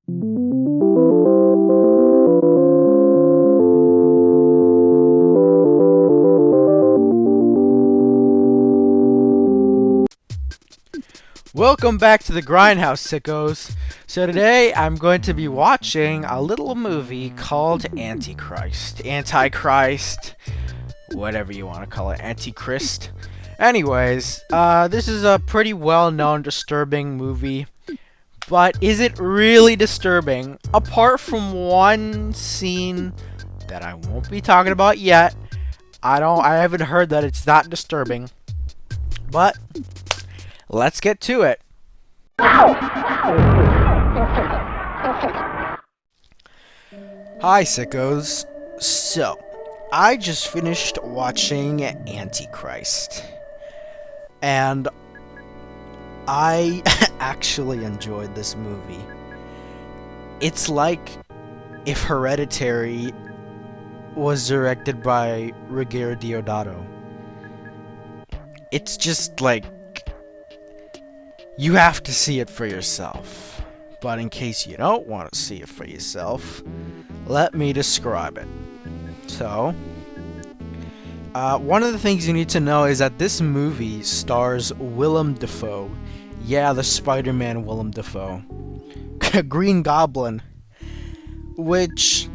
Welcome back to the Grindhouse, sickos. So today I'm going to be watching a little movie called Antichrist. Antichrist, whatever you want to call it, Antichrist. Anyways, this is a pretty well-known disturbing movie. But is it really disturbing? Apart from one scene that I won't be talking about yet, I haven't heard that it's that disturbing. But let's get to it. Hi, sickos. So, I just finished watching Antichrist. And I actually enjoyed this movie. It's like if Hereditary was directed by Ruggero Deodato. It's just like, you have to see it for yourself. But in case you don't want to see it for yourself, let me describe it. So, one of the things you need to know is that this movie stars Willem Dafoe. Yeah, the Spider-Man Willem Dafoe. Green Goblin. Which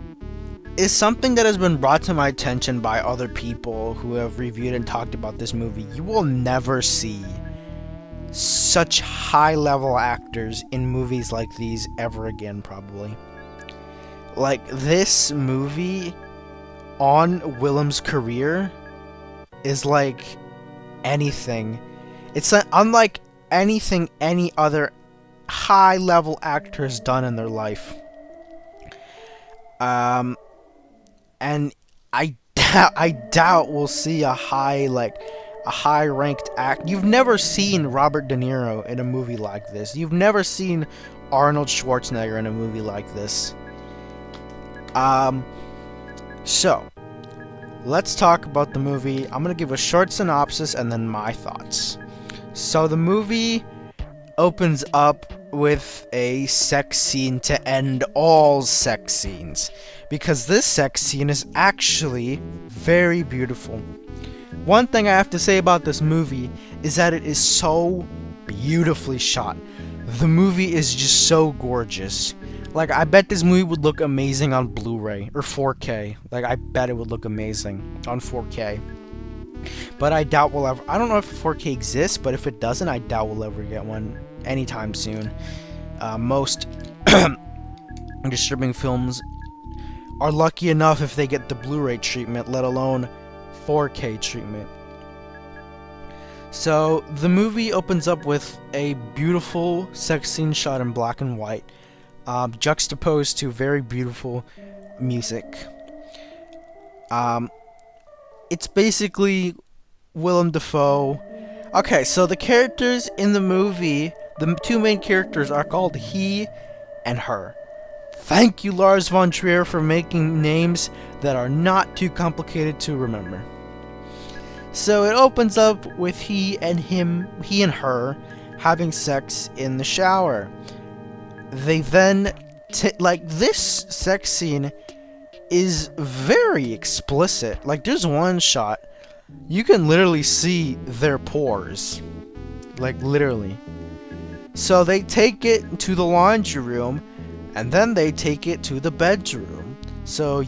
is something that has been brought to my attention by other people who have reviewed and talked about this movie. You will never see such high-level actors in movies like these ever again, probably. Like, this movie on Willem's career is like anything. It's unlike anything any other high-level actor has done in their life. And I doubt we'll see a high-ranked act. You've never seen Robert De Niro in a movie like this. You've never seen Arnold Schwarzenegger in a movie like this. So, let's talk about the movie. I'm gonna give a short synopsis and then my thoughts. So, the movie opens up with a sex scene to end all sex scenes, because this sex scene is actually very beautiful. One thing I have to say about this movie is that it is so beautifully shot. The movie is just so gorgeous. Like, I bet this movie would look amazing on Blu-ray or 4K. Like, I bet it would look amazing on 4K. But I doubt we'll ever... I don't know if 4K exists, but if it doesn't, I doubt we'll ever get one anytime soon. Most disturbing films are lucky enough if they get the Blu-ray treatment, let alone 4K treatment. So, the movie opens up with a beautiful sex scene shot in black and white, juxtaposed to very beautiful music. It's basically Willem Dafoe. Okay, so the characters in the movie, the two main characters are called he and her. Thank you, Lars von Trier, for making names that are not too complicated to remember. So it opens up with he and her having sex in the shower. They then, this sex scene is very explicit. Like, there's one shot, you can literally see their pores. Like, literally. So they take it to the laundry room, and then they take it to the bedroom. So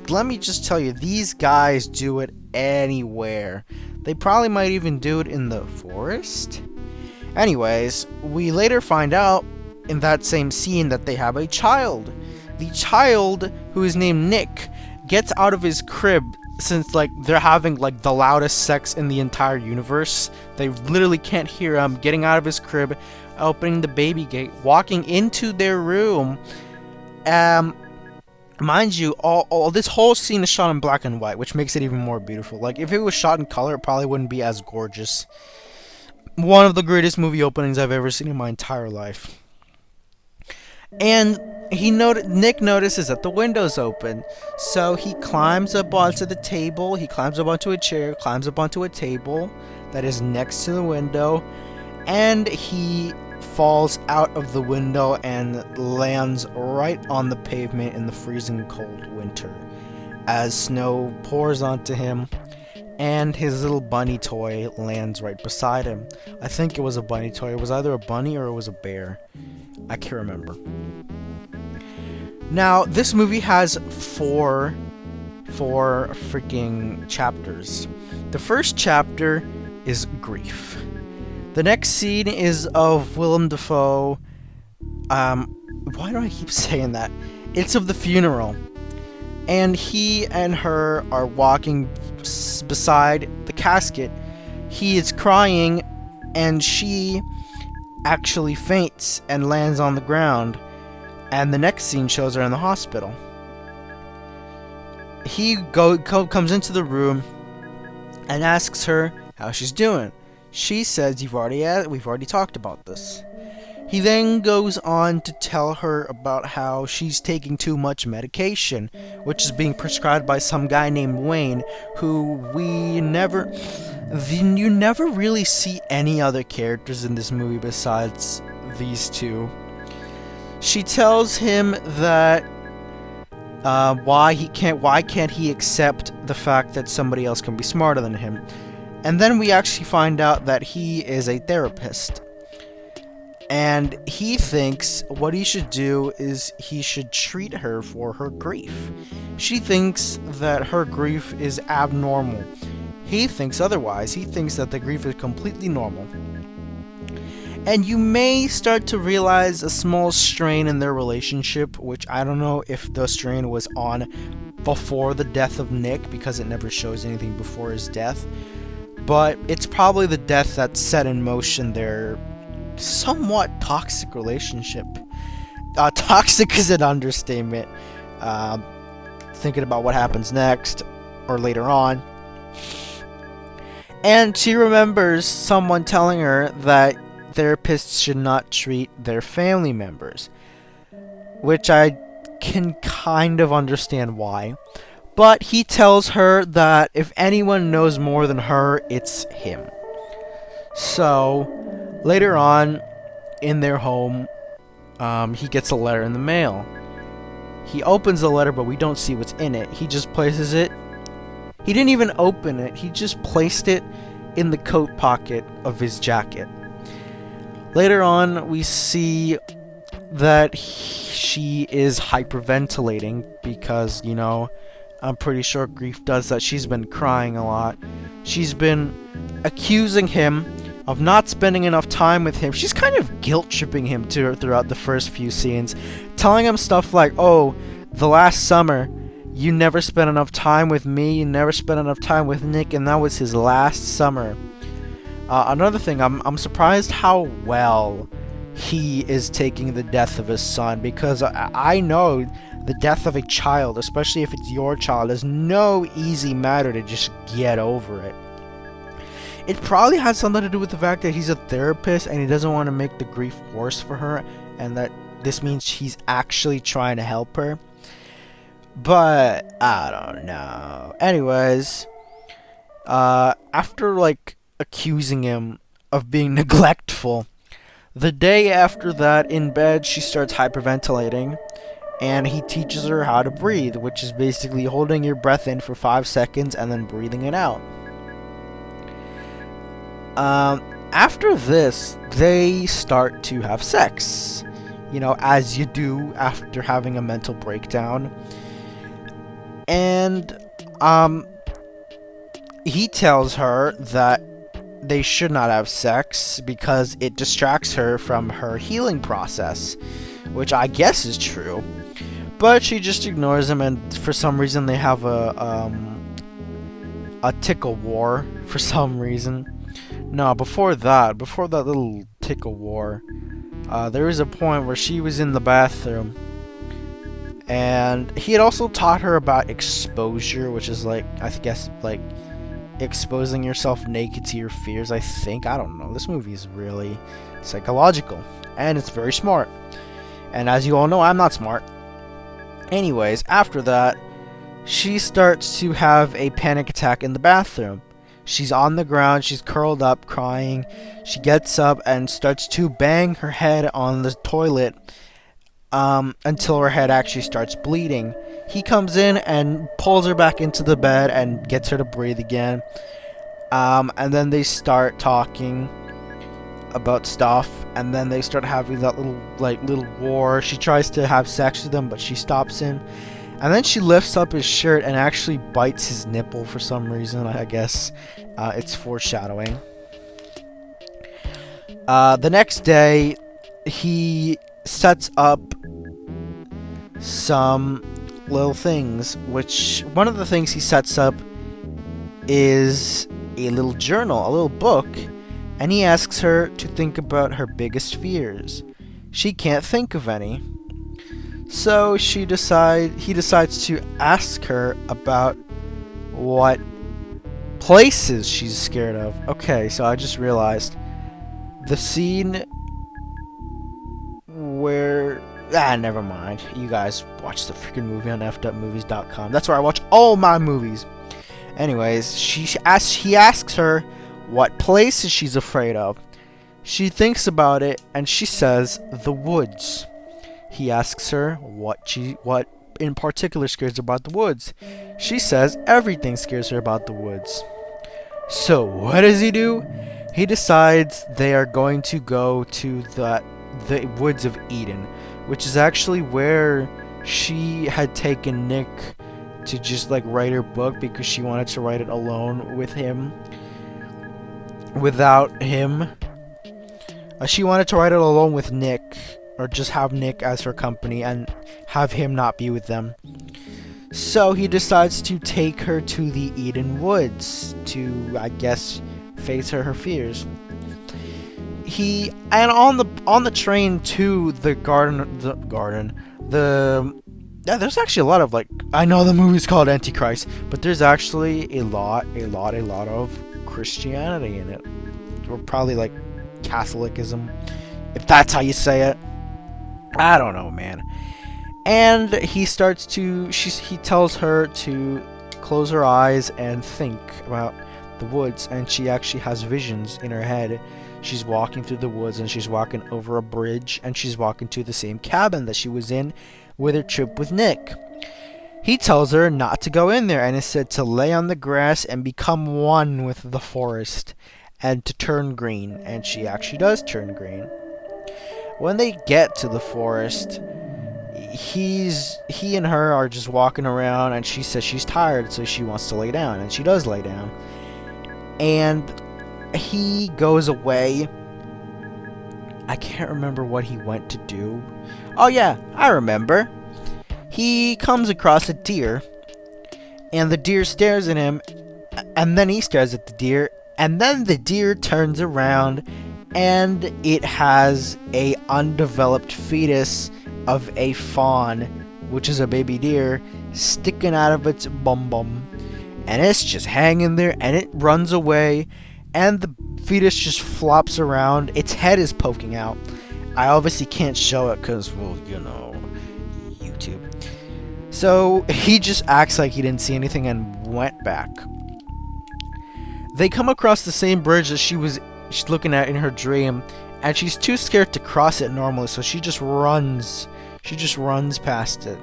let me just tell you, these guys do it anywhere. They probably might even do it in the forest. Anyways, we later find out in that same scene that they have a child. The child, who is named Nick, gets out of his crib, since they're having the loudest sex in the entire universe. They literally can't hear him getting out of his crib, opening the baby gate, walking into their room. Mind you, all this whole scene is shot in black and white, which makes it even more beautiful. Like, if it was shot in color, it probably wouldn't be as gorgeous. One of the greatest movie openings I've ever seen in my entire life. And Nick notices that the window's open, so he climbs up onto the table, he climbs up onto a chair, climbs up onto a table that is next to the window, and he falls out of the window and lands right on the pavement in the freezing cold winter as snow pours onto him, and his little bunny toy lands right beside him. I think it was a bunny toy. It was either a bunny or it was a bear. I can't remember. Now, this movie has four freaking chapters. The first chapter is grief. The next scene is of Willem Dafoe. Why do I keep saying that? It's of the funeral. And he and her are walking beside the casket. He is crying, and she actually faints and lands on the ground. And the next scene shows her in the hospital. He comes into the room and asks her how she's doing. She says, we've already talked about this. He then goes on to tell her about how she's taking too much medication, which is being prescribed by some guy named Wayne, who you never really see any other characters in this movie besides these two. She tells him that why can't he accept the fact that somebody else can be smarter than him. And then we actually find out that he is a therapist. And he thinks what he should do is he should treat her for her grief. She thinks that her grief is abnormal. He thinks otherwise. He thinks that the grief is completely normal. And you may start to realize a small strain in their relationship, which I don't know if the strain was on before the death of Nick, because it never shows anything before his death. But it's probably the death that set in motion their somewhat toxic relationship. Toxic is an understatement. Thinking about what happens next, or later on. And she remembers someone telling her that therapists should not treat their family members, which I can kind of understand why. But he tells her that if anyone knows more than her, it's him. So, later on, in their home, he gets a letter in the mail. He opens the letter, but we don't see what's in it. He just places it. He didn't even open it. He just placed it in the coat pocket of his jacket. Later on, we see that she is hyperventilating because, I'm pretty sure grief does that. She's been crying a lot. She's been accusing him of not spending enough time with him. She's kind of guilt-tripping him throughout the first few scenes, telling him stuff like, oh, the last summer, you never spent enough time with me, you never spent enough time with Nick, and that was his last summer. Another thing, I'm surprised how well he is taking the death of his son, because I know the death of a child, especially if it's your child, is no easy matter to just get over it. It probably has something to do with the fact that he's a therapist and he doesn't want to make the grief worse for her, and that this means he's actually trying to help her. But I don't know. Anyways, after accusing him of being neglectful, the day after that, in bed, she starts hyperventilating, and he teaches her how to breathe, which is basically holding your breath in for 5 seconds and then breathing it out. After this, they start to have sex, as you do after having a mental breakdown. And he tells her that they should not have sex because it distracts her from her healing process, which I guess is true. But she just ignores him, and for some reason they have a tickle war for some reason. No, before that little tickle war, there was a point where she was in the bathroom, and he had also taught her about exposure, which is exposing yourself naked to your fears, I think. I don't know. This movie is really psychological, and it's very smart. And as you all know, I'm not smart. Anyways, after that, she starts to have a panic attack in the bathroom. She's on the ground, she's curled up, crying. She gets up and starts to bang her head on the toilet until her head actually starts bleeding. He comes in and pulls her back into the bed and gets her to breathe again. And then they start talking about stuff, and then they start having that little war. She tries to have sex with him, but she stops him. And then she lifts up his shirt and actually bites his nipple for some reason. I guess it's foreshadowing. The next day, he sets up some little things, which one of the things he sets up is a little journal, a little book, and he asks her to think about her biggest fears. She can't think of any. So he decides to ask her about what places she's scared of. Okay, so I just realized the scene where... never mind. You guys watch the freaking movie on f.movies.com. That's where I watch all my movies. Anyways, he asks her what places she's afraid of. She thinks about it and she says the woods. He asks her what in particular scares her about the woods. She says everything scares her about the woods. So what does he do? He decides they are going to go to the woods of Eden, which is actually where she had taken Nick to just write her book, because she wanted to write it alone with him. Without him. She wanted to write it alone with Nick, or just have Nick as her company and have him not be with them. So he decides to take her to the Eden Woods to, I guess, face her fears. On the train to the garden, there's actually a lot of I know the movie's called Antichrist, but there's actually a lot of Christianity in it, or probably Catholicism, if that's how you say it. I don't know, man. And he tells her to close her eyes and think about the woods, and she actually has visions in her head. She's walking through the woods, and she's walking over a bridge, and she's walking to the same cabin that she was in with her trip with Nick. He tells her not to go in there, and instead to lay on the grass and become one with the forest, and to turn green, and she actually does turn green. When they get to the forest, he and her are just walking around, and she says she's tired, so she wants to lay down, and she does lay down. And he goes away. I can't remember what he went to do. Oh yeah, I remember. He comes across a deer, and the deer stares at him, and then he stares at the deer, and then the deer turns around, and it has a undeveloped fetus of a fawn, which is a baby deer, sticking out of its bum, and it's just hanging there, and it runs away, and the fetus just flops around. Its head is poking out. I obviously can't show it because, well, YouTube. So he just acts like he didn't see anything and went back. They come across the same bridge that she's looking at in her dream, and she's too scared to cross it normally, so she just runs. She just runs past it.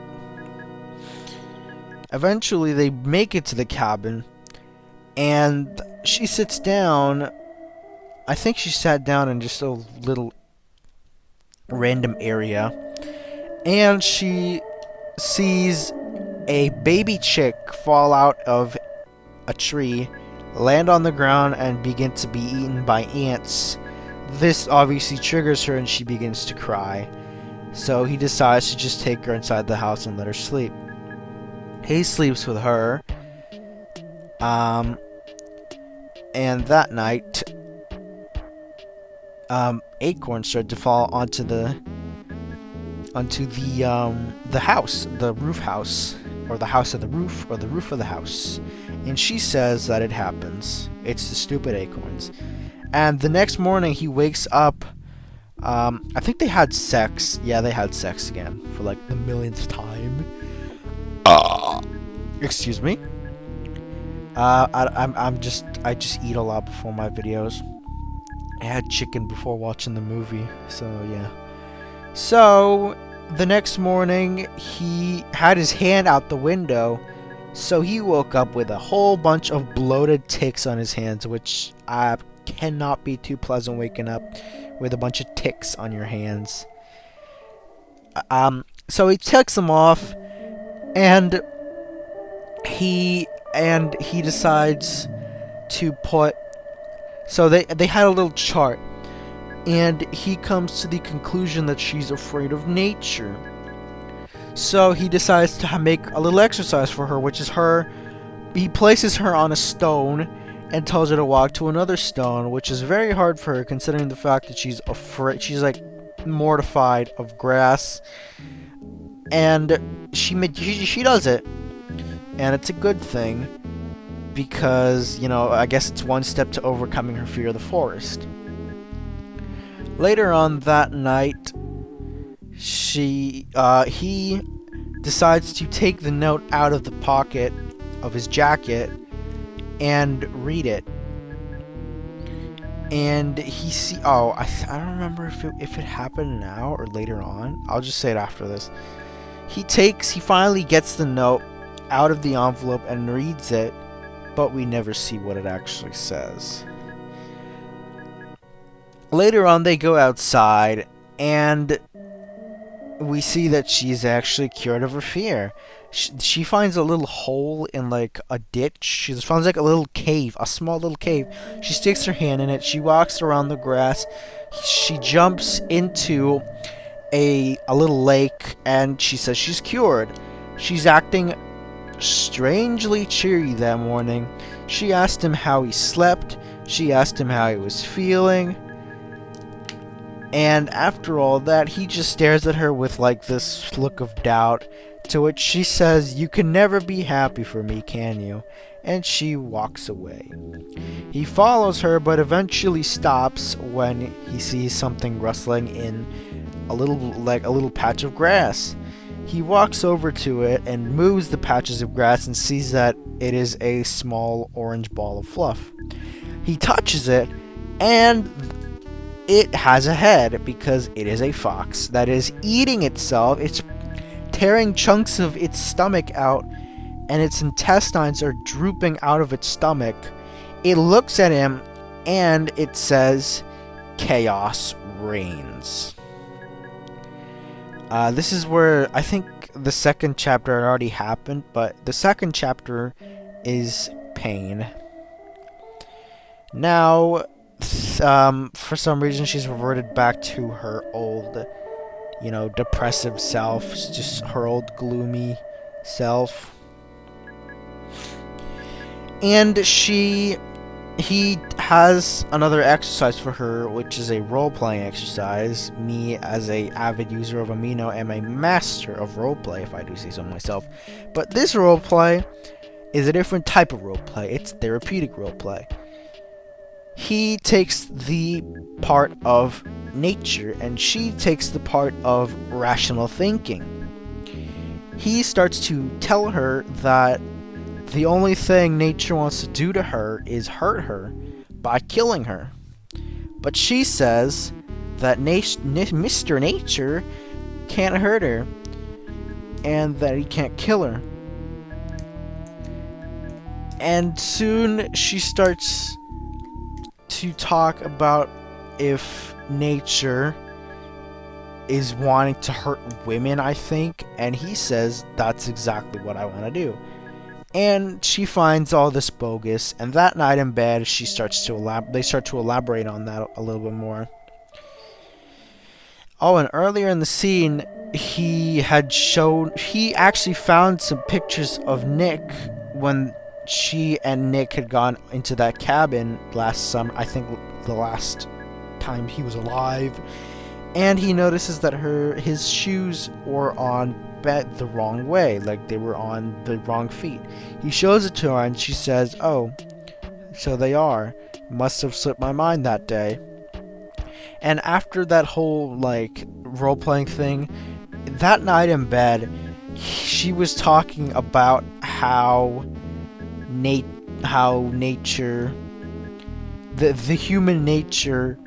Eventually, they make it to the cabin, and she sits down. I think she sat down in just a little random area, and she sees a baby chick fall out of a tree, land on the ground, and begin to be eaten by ants. This obviously triggers her, and she begins to cry. So he decides to just take her inside the house and let her sleep. He sleeps with her. And that night, acorns start to fall onto the house, the roof house, or the house of the roof, or the roof of the house. And she says that it happens. It's the stupid acorns. And the next morning he wakes up. I think they had sex. Yeah, they had sex again for the millionth time. Excuse me. I just eat a lot before my videos. I had chicken before watching the movie, so yeah. So the next morning, he had his hand out the window, so he woke up with a whole bunch of bloated ticks on his hands, which cannot be too pleasant waking up with a bunch of ticks on your hands. So he takes them off, and he decides to put. So they had a little chart, and he comes to the conclusion that she's afraid of nature. So he decides to make a little exercise for her, which is he places her on a stone and tells her to walk to another stone, which is very hard for her considering the fact that she's afraid. She's like mortified of grass, and she does it, and it's a good thing because, I guess it's one step to overcoming her fear of the forest. Later on that night, he decides to take the note out of the pocket of his jacket and read it. And I don't remember if it happened now or later on. I'll just say it after this. He finally gets the note out of the envelope and reads it, but we never see what it actually says. Later on, they go outside, and we see that she's actually cured of her fear. She finds a little hole in like a ditch. She finds like a little cave, a small little cave. She sticks her hand in it. She walks around the grass. She jumps into a little lake, and she says she's cured. She's acting strangely cheery that morning. She asked him how he slept. She asked him how he was feeling. And after all that, he just stares at her with like this look of doubt, to which she says, "You can never be happy for me, can you?" And she walks away. He follows her, but eventually stops when he sees something rustling in a little patch of grass. He walks over to it and moves the patches of grass and sees that it is a small orange ball of fluff. He touches it, and it has a head because it is a fox that is eating itself. It's tearing chunks of its stomach out, and its intestines are drooping out of its stomach. It looks at him, and it says, "Chaos reigns." This is where I think the second chapter had already happened, but the second chapter is pain. Now, for some reason, she's reverted back to her old, depressive self, just her old gloomy self. And he has another exercise for her, which is a role-playing exercise. Me, as a avid user of Amino, am a master of roleplay, if I do say so myself. But this roleplay is a different type of roleplay. It's therapeutic roleplay. He takes the part of nature, and she takes the part of rational thinking. He starts to tell her that the only thing nature wants to do to her is hurt her by killing her. But she says that Mr. Nature can't hurt her, and that he can't kill her. And soon she starts to talk about if nature is wanting to hurt women, I think, and he says that's exactly what I want to do. And she finds all this bogus, and that night in bed, they start to elaborate on that a little bit more. Oh, and earlier in the scene, he actually found some pictures of Nick when she and Nick had gone into that cabin last summer, I think the last time he was alive, and he notices that his shoes were on the wrong way, like they were on the wrong feet. He shows it to her, and she says, "Oh, so they are. Must have slipped my mind that day." And after that whole role-playing thing, that night in bed, she was talking about how how nature, the human nature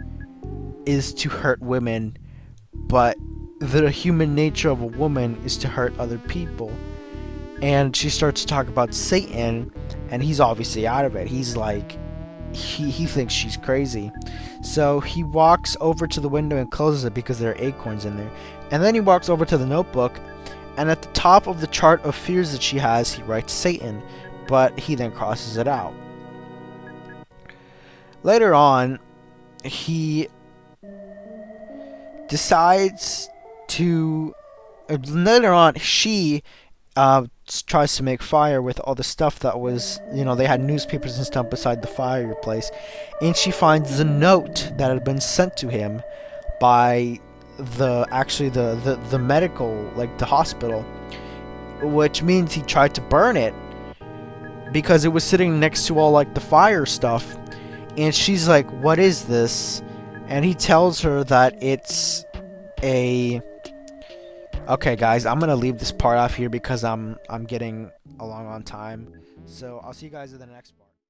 is to hurt women, but the human nature of a woman is to hurt other people. And she starts to talk about Satan, and he's obviously out of it. He's like, he thinks she's crazy. So he walks over to the window and closes it because there are acorns in there. And then he walks over to the notebook, and at the top of the chart of fears that she has, he writes Satan, but he then crosses it out. Later on, he decides to. Later on, she tries to make fire with all the stuff that was, they had newspapers and stuff beside the fireplace, and she finds the note that had been sent to him by the medical, like the hospital, which means he tried to burn it because it was sitting next to all like the fire stuff. And she's like, what is this? And he tells her that it's a... Okay, guys, I'm gonna leave this part off here because I'm getting along on time. So I'll see you guys in the next part.